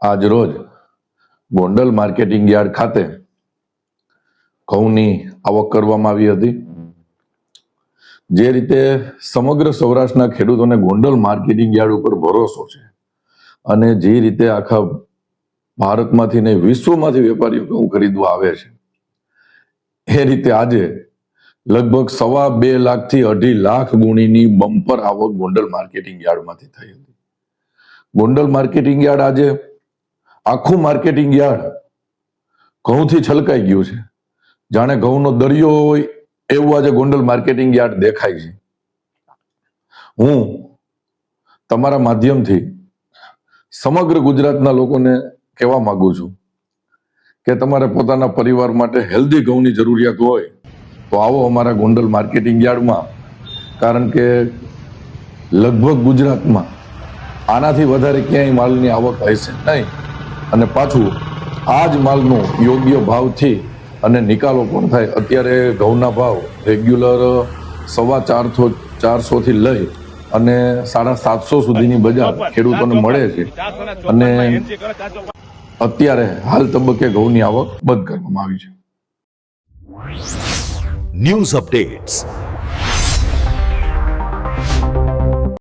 આજ રોજ Gondal marketing yard ખાતે ઘઉંની આવક કરવામાં આવી હતી। જે રીતે સમગ્ર સૌરાષ્ટ્રના ખેડૂતોને ગોંડલ માર્કેટિંગ યાર્ડ ઉપર ભરોસો છે અને જે રીતે આખા ભારતમાંથી ને વિશ્વમાંથી વેપારીઓ ઘઉં ખરીદવા આવે છે, એ રીતે આજે લગભગ 2.5 લાખથી 2.5 લાખ ગુણીની બમ્પર આવક ગોંડલ માર્કેટિંગ યાર્ડમાંથી થઈ હતી। ગોંડલ માર્કેટિંગ યાર્ડ આજે આખું માર્કેટિંગ યાર્ડ ઘઉંથી છલકાઈ ગયું છે। જાણે ઘઉંનો દરિયો હોય એવું આજે ગોંડલ માર્કેટિંગ યાર્ડ દેખાય છે। હું તમારા માધ્યમથી સમગ્ર ગુજરાતના લોકોને કહેવા માંગુ છું કે તમારે પોતાના પરિવાર માટે હેલ્ધી ઘઉંની જરૂરિયાત હોય તો આવો અમારા ગોંડલ માર્કેટિંગ યાર્ડમાં, કારણ કે લગભગ ગુજરાતમાં આનાથી વધારે ક્યાંય માલની આવક હશે નહીં અને પાછું આ જ માલનો યોગ્ય ભાવથી અને નિકાલો પણ થાય। અત્યારે ઘઉંના ભાવ રેગ્યુલર 450 થી લઈ અને 750 સુધીની બજાર ખેડૂતોને મળે છે અને અત્યારે હાલ તબક્કે ઘઉંની આવક બંધ કરવામાં આવી છે। News updates.